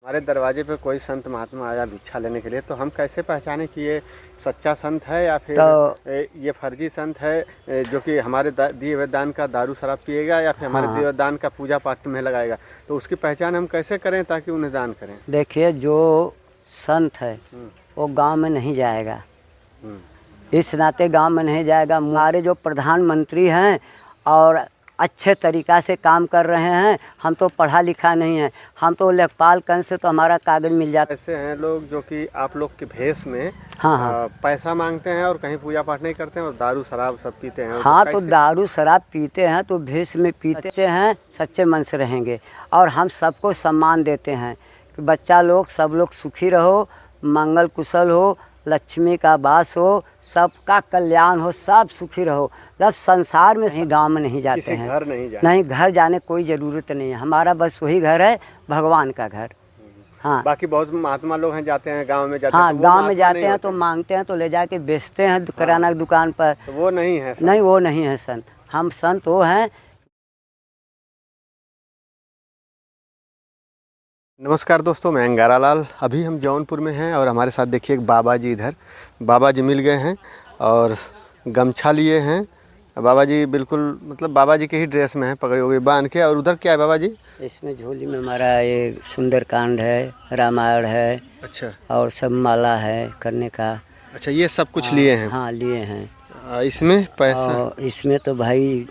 हमारे दरवाजे पे कोई संत महात्मा आया भिक्षा लेने के लिए, तो हम कैसे पहचाने कि ये सच्चा संत है या फिर ये फर्जी संत है, जो कि हमारे दिए हुए दान का दारू शराब पिएगा या फिर हमारे दिए हुए दान का पूजा पाठ में लगाएगा? तो उसकी पहचान हम कैसे करें ताकि उन्हें दान करें? देखिए, जो संत है वो गांव में नहीं जाएगा, इस नाते गांव में नहीं जाएगा। हमारे जो प्रधानमंत्री हैं और अच्छे तरीक़ा से काम कर रहे हैं, हम तो पढ़ा लिखा नहीं है, हम तो लेखपाल कंस से तो हमारा कागज़ मिल जाता है। ऐसे हैं लोग जो कि आप लोग के भेष में हाँ पैसा मांगते हैं और कहीं पूजा पाठ नहीं करते हैं और दारू शराब सब पीते हैं। हाँ, तो दारू शराब पीते हैं तो भेष में पीते हैं, सच्चे मन से रहेंगे और हम सबको सम्मान देते हैं कि बच्चा लोग सब लोग सुखी रहो, मंगल कुशल हो, लक्ष्मी का वास हो, सबका कल्याण हो, सब सुखी रहो। जब संसार में गांव में नहीं जाते हैं, घर नहीं घर जाने कोई ज़रूरत नहीं है, हमारा बस वही घर है, भगवान का घर। हाँ, बाकी बहुत महात्मा लोग हैं जाते हैं गांव में जाते हाँ, हैं, तो गांव में जाते हैं तो मांगते हैं तो ले जाके बेचते हैं किराना की दुकान पर। तो वो नहीं है संत। नहीं, वो नहीं है संत। हम संत वो हैं। नमस्कार दोस्तों, मैं अंगारा लाल। अभी हम जौनपुर में हैं और हमारे साथ देखिए एक बाबा जी, इधर बाबा जी मिल गए हैं और गमछा लिए हैं। बाबा जी बिल्कुल मतलब बाबा जी के ही ड्रेस में हैं, पगड़ी वगड़ी बांध के। और उधर क्या है बाबा जी? इसमें झोली में हमारा ये सुंदरकांड है, रामायण है, अच्छा, और सब माला है करने का। अच्छा, ये सब कुछ लिए हैं? हाँ, लिए हैं। इसमें पैसा? और इसमें तो भाई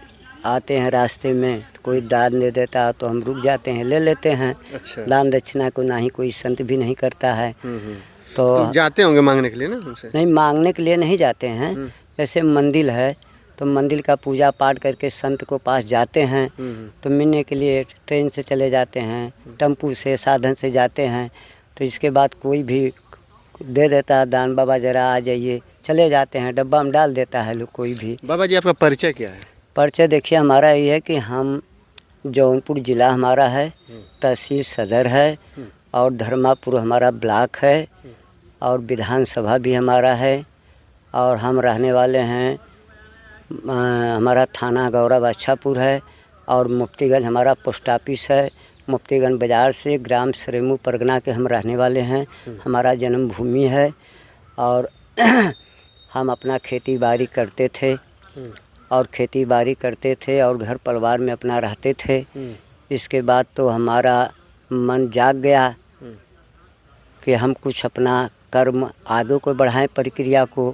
आते हैं रास्ते में तो कोई दान दे देता तो हम रुक जाते हैं, ले लेते हैं। अच्छा, दान दक्षिणा को ना ही कोई संत भी नहीं करता है। तो जाते होंगे मांगने के लिए ना हमसे? नहीं, मांगने के लिए नहीं जाते हैं। जैसे मंदिर है तो मंदिर का पूजा पाठ करके संत को पास जाते हैं, तो मिलने के लिए ट्रेन से चले जाते हैं, टेम्पू से, साधन से जाते हैं। तो इसके बाद कोई भी दे देता है दान, बाबा जरा आ जाइए, चले जाते हैं, डब्बा में डाल देता है लोग कोई भी। बाबा जी आपका परिचय क्या है? परिचय देखिए, हमारा ये है कि हम जौनपुर ज़िला हमारा है, तहसील सदर है और धर्मापुर हमारा ब्लॉक है और विधानसभा भी हमारा है। और हम रहने वाले हैं, हमारा थाना गौरव अच्छापुर है और मुफ्तीगंज हमारा पोस्ट ऑफिस है। मुफ्तीगंज बाज़ार से ग्राम सरेमू परगना के हम रहने वाले हैं, हमारा जन्मभूमि है। और हम अपना खेती बाड़ी करते थे और घर परिवार में अपना रहते थे। इसके बाद तो हमारा मन जाग गया कि हम कुछ अपना कर्म आगे को बढ़ाएं, प्रक्रिया को।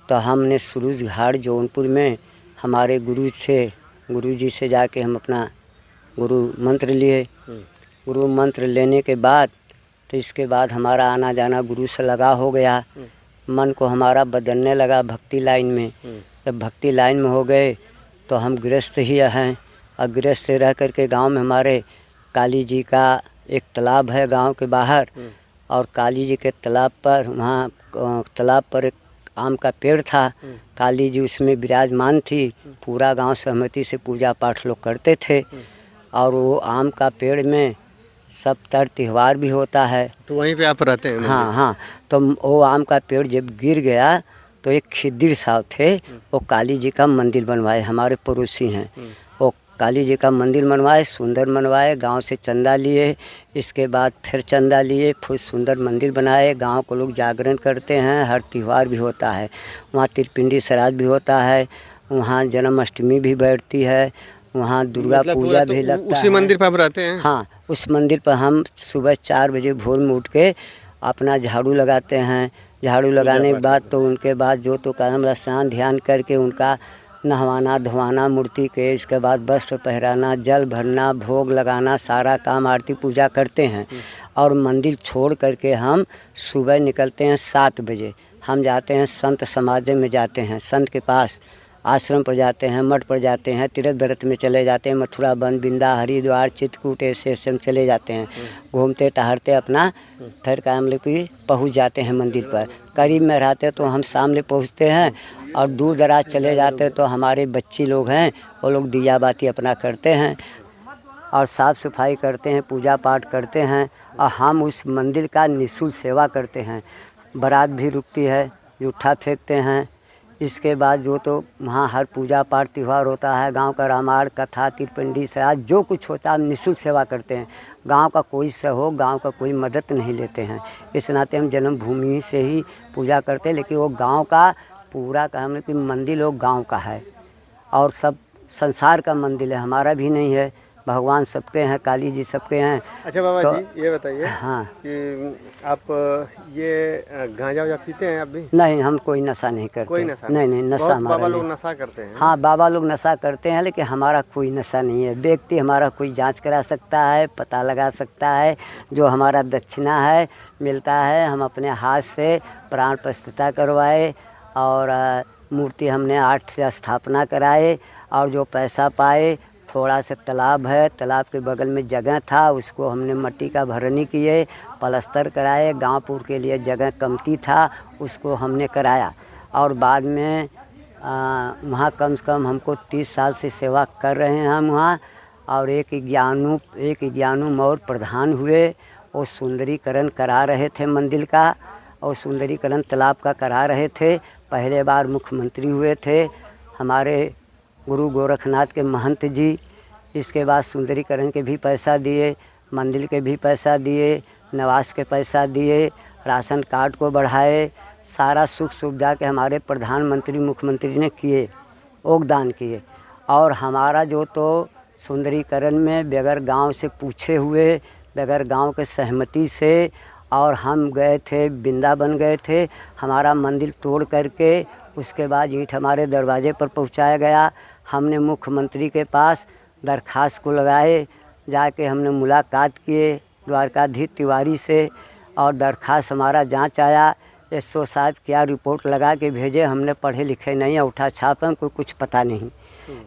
तो हमने सुरुज घाट जौनपुर में हमारे गुरु जी से जाके हम अपना गुरु मंत्र लिए। गुरु मंत्र लेने के बाद तो इसके बाद हमारा आना जाना गुरु से लगा हो गया। मन को हमारा बदलने लगा भक्ति लाइन में। जब भक्ति लाइन में हो गए तो हम गृहस्थ ही हैं और गृहस्थ से रह करके गांव में हमारे काली जी का एक तालाब है गांव के बाहर, और काली जी के तालाब पर, वहाँ तालाब पर एक आम का पेड़ था, काली जी उसमें विराजमान थी। पूरा गांव सहमति से पूजा पाठ लोग करते थे और वो आम का पेड़ में सब तर त्यौहार भी होता है। तो वहीं पे आप रहते हैं? हाँ, तो वो आम का पेड़ जब गिर गया तो एक खिद्दिर साहब थे, वो काली जी का मंदिर बनवाए, हमारे पड़ोसी हैं। वो काली जी का मंदिर बनवाए, सुंदर बनवाए, गांव से चंदा लिए, इसके बाद फिर चंदा लिए, फिर सुंदर मंदिर बनाए। गांव को लोग जागरण करते हैं, हर त्यौहार भी होता है वहाँ, त्रिपिंडी श्राद्ध भी होता है वहाँ, जन्माष्टमी भी बैठती है वहाँ, दुर्गा पूजा भी लगता है। उसी मंदिर पर आप रहते हैं? हाँ, उस मंदिर पर हम सुबह 4 बजे भोर में उठ के अपना झाड़ू लगाते हैं। झाड़ू लगाने के बाद तो उनके बाद जो तो कर्म स्नान ध्यान करके उनका नहवाना धोवाना मूर्ति के, इसके बाद वस्त्र पहराना, जल भरना, भोग लगाना, सारा काम आरती पूजा करते हैं। और मंदिर छोड़ करके हम सुबह निकलते हैं 7 बजे। हम जाते हैं संत समाज में जाते हैं, संत के पास आश्रम पर जाते हैं, मठ पर जाते हैं, तीर्थ व्रत में चले जाते हैं, मथुरा बन, बिंदा, हरिद्वार, चित्रकूट, ऐसे हम चले जाते हैं। घूमते टहलते अपना फिर काम लेके पहुँच जाते हैं मंदिर पर। करीब में रहते तो हम सामने पहुँचते हैं और दूर दराज चले जाते तो हमारे बच्ची लोग हैं, वो लोग दिया बाती अपना करते हैं और साफ़ सफाई करते हैं, पूजा पाठ करते हैं। और हम उस मंदिर का निःशुल्क सेवा करते हैं। बारात भी रुकती है, जूठा फेंकते हैं, इसके बाद जो तो वहाँ हर पूजा पाठ त्यौहार होता है, गांव का रामायण कथा तिरपिंडी श्राद्ध जो कुछ होता है हम निःशुल्क सेवा करते हैं। गांव का कोई सहयोग, गांव का कोई मदद नहीं लेते हैं। इस नाते हम जन्मभूमि से ही पूजा करते हैं, लेकिन वो गांव का पूरा का हम कि मंदिर लोग गांव का है और सब संसार का मंदिर है, हमारा भी नहीं है। भगवान सबके हैं, काली जी सबके हैं। अच्छा बाबा तो, जी ये बताइए हाँ कि आप ये गांजा वाजा पीते हैं आप भी? नहीं, हम कोई नशा नहीं करते। कोई नशा नहीं, नशा बहुत हमारा बाबा नहीं। लोग नशा करते हैं। हाँ, बाबा लोग नशा करते हैं, लेकिन हमारा कोई नशा नहीं है। व्यक्ति हमारा कोई जांच करा सकता है, पता लगा सकता है। जो हमारा दक्षिणा है मिलता है, हम अपने हाथ से प्राण प्रतिष्ठा करवाए और मूर्ति हमने 8 से स्थापना कराए और जो पैसा पाए, थोड़ा सा तालाब है, तालाब के बगल में जगह था, उसको हमने मिट्टी का भरनी किए, पलस्तर कराए। गाँवपुर के लिए जगह कमती था, उसको हमने कराया और बाद में वहाँ कम से कम हमको 30 साल से सेवा कर रहे हैं हम वहाँ। और एक ज्ञानू मौर्य प्रधान हुए, वो सुंदरीकरण करा रहे थे मंदिर का और सुंदरीकरण तालाब का करा रहे थे। पहले बार मुख्यमंत्री हुए थे हमारे गुरु गोरखनाथ के महंत जी। इसके बाद सुंदरीकरण के भी पैसा दिए, मंदिर के भी पैसा दिए, निवास के पैसा दिए, राशन कार्ड को बढ़ाए, सारा सुख सुविधा के हमारे प्रधानमंत्री मुख्यमंत्री ने किए, योगदान किए। और हमारा जो तो सुंदरीकरण में बगैर गांव से पूछे हुए, बगैर गांव के सहमति से, और हम गए थे वृंदावन गए थे, हमारा मंदिर तोड़ करके उसके बाद ईंट हमारे दरवाजे पर पहुंचाया गया। हमने मुख्यमंत्री के पास दरखास्त को लगाए, जाके हमने मुलाकात किए द्वारकाधीश तिवारी से और दरखास्त हमारा जांच आया। SO साहब क्या रिपोर्ट लगा के भेजे, हमने पढ़े लिखे नहीं, उठा छाप हमको कुछ पता नहीं।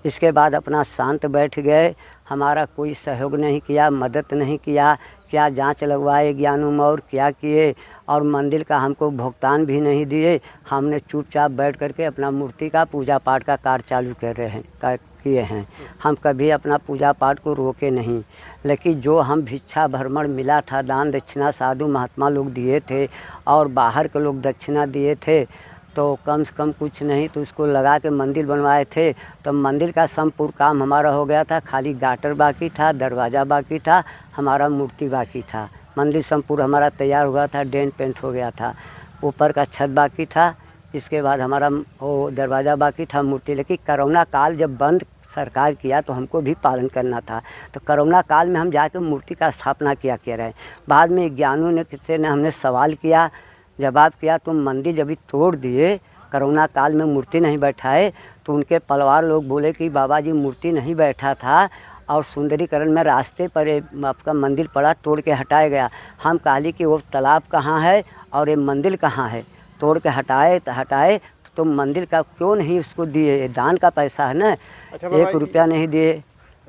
इसके बाद अपना शांत बैठ गए, हमारा कोई सहयोग नहीं किया, मदद नहीं किया। क्या जांच लगवाए ज्ञानू मौर्य, क्या किए, और मंदिर का हमको भुगतान भी नहीं दिए। हमने चुपचाप बैठ करके अपना मूर्ति का पूजा पाठ का कार्य चालू कर रहे हैं, किए हैं। हम कभी अपना पूजा पाठ को रोके नहीं, लेकिन जो हम भिक्षा भ्रमण मिला था, दान दक्षिणा साधु महात्मा लोग दिए थे और बाहर के लोग दक्षिणा दिए थे, तो कम से कम कुछ नहीं तो उसको लगा के मंदिर बनवाए थे। तो मंदिर का संपूर्ण काम हमारा हो गया था, खाली गाटर बाकी था, दरवाज़ा बाकी था, हमारा मूर्ति बाकी था। मंदिर संपूर्ण हमारा तैयार हुआ था, डेंट पेंट हो गया था, ऊपर का छत बाकी था। इसके बाद हमारा वो दरवाज़ा बाकी था, मूर्ति। लेकिन कोरोना काल जब बंद सरकार किया तो हमको भी पालन करना था, तो कोरोना काल में हम जाकर मूर्ति का स्थापना किया रहे। बाद में ज्ञानू ने किसी ने हमने सवाल किया, जवाब किया, तुम मंदिर जब भी तोड़ दिए, कोरोना काल में मूर्ति नहीं बैठाए, तो उनके परिवार लोग बोले कि बाबा जी मूर्ति नहीं बैठा था और सुंदरीकरण में रास्ते पर आपका मंदिर पड़ा, तोड़ के हटाया गया। हम कहली कि वो तालाब कहाँ है और ये मंदिर कहाँ है, तोड़ के हटाए तो मंदिर का क्यों नहीं उसको दिए, दान का पैसा है ना। अच्छा 1 रुपया नहीं दिए।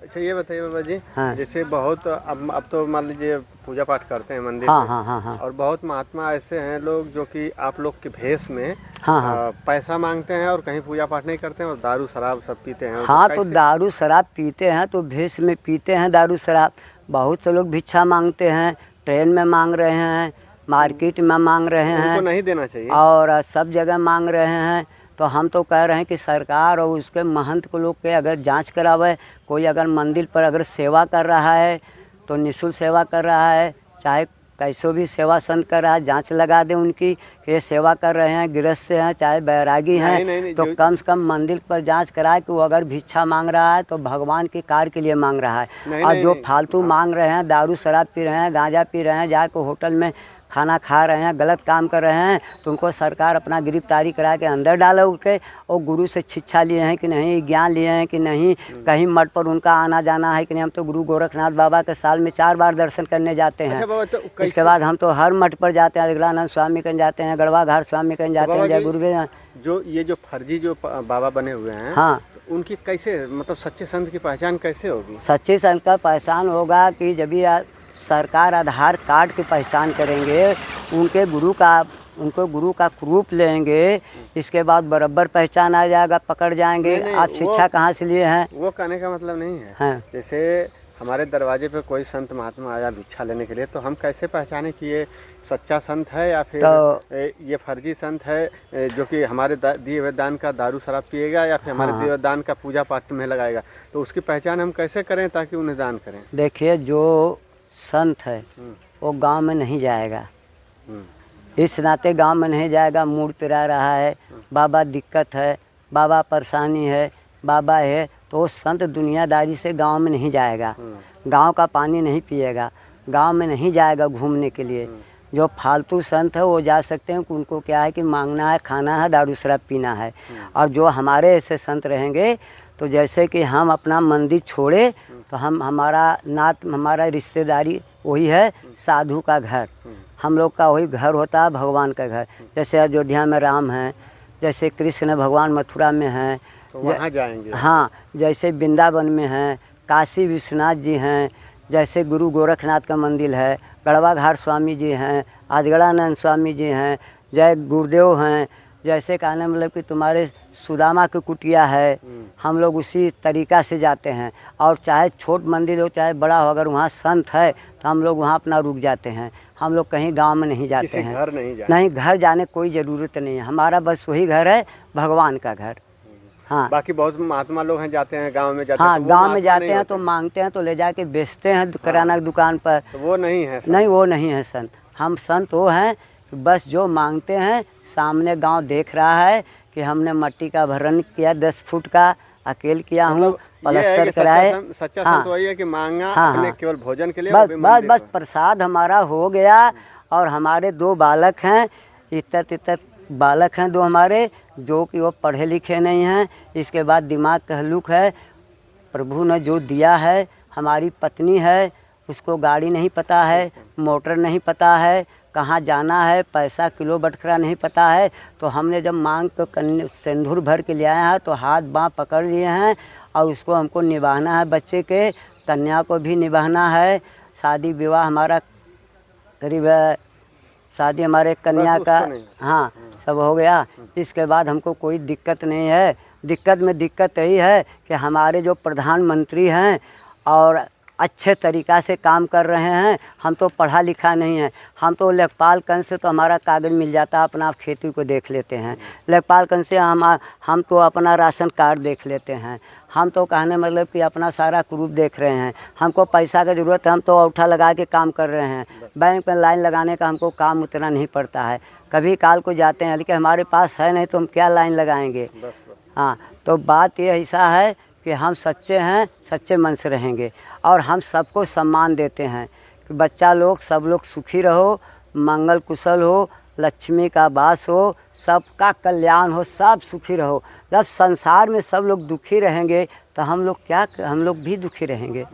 अच्छा ये बताइए बाबा जी, हाँ। जैसे बहुत अब तो मान लीजिए पूजा पाठ करते हैं मंदिर हाँ, में, हाँ, हाँ, हाँ। और बहुत महात्मा ऐसे हैं लोग जो कि आप लोग के भेष में हाँ, हाँ। पैसा मांगते हैं और कहीं पूजा पाठ नहीं करते हैं और दारू शराब सब पीते हैं। हाँ, तो दारू शराब पीते हैं तो भेष में पीते हैं दारू शराब। बहुत से लोग भिक्षा मांगते हैं, ट्रेन में मांग रहे हैं, मार्केट में मांग रहे हैं, उनको नहीं देना चाहिए और सब जगह मांग रहे हैं। तो हम तो कह रहे हैं कि सरकार और उसके महंत को लोग के अगर जांच करावे, कोई अगर मंदिर पर अगर सेवा कर रहा है तो निःशुल्क सेवा कर रहा है, चाहे कैसो भी सेवा संत कर रहा है, जांच लगा दे उनकी कि ये सेवा कर रहे हैं, गृहस्थ से हैं चाहे बैरागी हैं। नहीं, तो कम से कम मंदिर पर जांच कराए कि वो अगर भिक्षा मांग रहा है तो भगवान के कार्य के लिए मांग रहा है। और जो फालतू मांग रहे हैं, दारू शराब पी रहे हैं, गांजा पी रहे हैं, जाकर होटल में खाना खा रहे हैं, गलत काम कर रहे हैं, तो उनको सरकार अपना गिरफ्तारी करा के अंदर डाले उनके। और गुरु से शिक्षा लिए हैं कि नहीं, ज्ञान लिए हैं कि नहीं, कहीं मठ पर उनका आना जाना है कि नहीं। हम तो गुरु गोरखनाथ बाबा के साल में 4 बार दर्शन करने जाते हैं। अच्छा इसके बाद हम तो हर मठ पर जाते हैं, अगलानंद स्वामी कन जाते हैं, गढ़वा घाट स्वामी कन जाते हैं, जय गुरुदेव। जो ये जो फर्जी जो बाबा बने हुए हैं, हाँ, उनकी कैसे, मतलब सच्चे संत की पहचान कैसे होगी? सच्चे संत का पहचान होगा कि जब भी सरकार आधार कार्ड की पहचान करेंगे, उनको गुरु का प्रूफ लेंगे, इसके बाद बराबर पहचान आ जाएगा, पकड़ जाएंगे। आप शिक्षा कहाँ से लिए हैं? वो कहने का मतलब नहीं है। हाँ। जैसे हमारे दरवाजे पे कोई संत महात्मा आया भिक्षा लेने के लिए, तो हम कैसे पहचाने कि ये सच्चा संत है या फिर ये फर्जी संत है, जो कि हमारे दिए हुए दान का दारू शराब पिएगा या फिर हमारे दिए हुए दान का पूजा पाठ में लगाएगा? तो उसकी पहचान हम कैसे करें ताकि उन्हें दान करें? देखिए, जो संत है वो गांव में नहीं जाएगा, इस नाते गांव में नहीं जाएगा। मूड पिरा रहा है, बाबा दिक्कत है, बाबा परेशानी है, बाबा है, तो वो संत दुनियादारी से गांव में नहीं जाएगा, गांव का पानी नहीं पिएगा, गांव में नहीं जाएगा घूमने के लिए। जो फालतू संत है वो जा सकते हैं कि उनको क्या है कि मांगना है, खाना है, दारू शराब पीना है। और जो हमारे ऐसे संत रहेंगे, तो जैसे कि हम अपना मंदिर छोड़े तो हमारा रिश्तेदारी वही है साधु का घर, हम लोग का वही घर होता है भगवान का घर। जैसे अयोध्या में राम हैं, जैसे कृष्ण भगवान मथुरा में हैं, तो वहाँ जाएंगे। हाँ, जैसे वृंदावन में हैं, काशी विश्वनाथ जी हैं, जैसे गुरु गोरखनाथ का मंदिर है, गढ़वा घाट स्वामी जी हैं, आजगड़ानंद स्वामी जी हैं, जय गुरुदेव हैं, जैसे कहने मतलब कि तुम्हारे सुदामा की कुटिया है, हम लोग उसी तरीक़ा से जाते हैं। और चाहे छोट मंदिर हो चाहे बड़ा हो, अगर वहाँ संत है तो हम लोग वहाँ अपना रुक जाते हैं। हम लोग कहीं गांव में नहीं जाते हैं, घर नहीं घर जाने कोई ज़रूरत नहीं है, हमारा बस वही घर है भगवान का घर। हाँ, बाकी बहुत महात्मा लोग हैं जाते हैं गांव में जाते हाँ, हैं, तो गांव में जाते हैं तो मांगते हैं तो ले जाके बेचते हैं किराना की दुकान पर। तो वो नहीं है संत। नहीं, वो नहीं है संत। हम संत वो हैं बस जो मांगते हैं, सामने गांव देख रहा है कि हमने मट्टी का भरण किया 10 फुट का, अकेल किया हूँ, प्लास्टर कराए। सच्चा संत वही है कि मांगा अपने केवल भोजन के लिए, बस प्रसाद हमारा हो गया। और हमारे 2 बालक हैं, इतर बालक हैं 2 हमारे, जो कि वो पढ़े लिखे नहीं हैं, इसके बाद दिमाग का हल्लुक है। प्रभु ने जो दिया है, हमारी पत्नी है, उसको गाड़ी नहीं पता है, मोटर नहीं पता है, कहाँ जाना है, पैसा किलो बटखरा नहीं पता है। तो हमने जब मांग तो सिंदूर भर के ले आए हैं, तो हाथ बाँह पकड़ लिए हैं और उसको हमको निभाना है, बच्चे के कन्या को भी निभाना है। शादी विवाह हमारा करीब शादी हमारे कन्या का हाँ सब हो गया। इसके बाद हमको कोई दिक्कत नहीं है। दिक्कत यही है कि हमारे जो प्रधानमंत्री हैं और अच्छे तरीक़ा से काम कर रहे हैं, हम तो पढ़ा लिखा नहीं है, हम तो लेखपालगंज से तो हमारा कागज़ मिल जाता है, अपना खेती को देख लेते हैं। लेखपालगंज से हम तो अपना राशन कार्ड देख लेते हैं, हम तो कहने मतलब कि अपना सारा प्रूफ देख रहे हैं। हमको पैसा की ज़रूरत है, हम तो औठा लगा के काम कर रहे हैं। बैंक में लाइन लगाने का हमको काम उतना नहीं पड़ता है। कभी काल को जाते हैं, लेकिन हमारे पास है नहीं तो हम क्या लाइन लगाएंगे। हाँ, तो बात ये ऐसा है कि हम सच्चे हैं, सच्चे मन से रहेंगे और हम सबको सम्मान देते हैं कि बच्चा लोग सब लोग सुखी रहो, मंगल कुशल हो, लक्ष्मी का वास हो, सबका कल्याण हो, सब सुखी रहो। जब संसार में सब लोग दुखी रहेंगे तो हम लोग भी दुखी रहेंगे।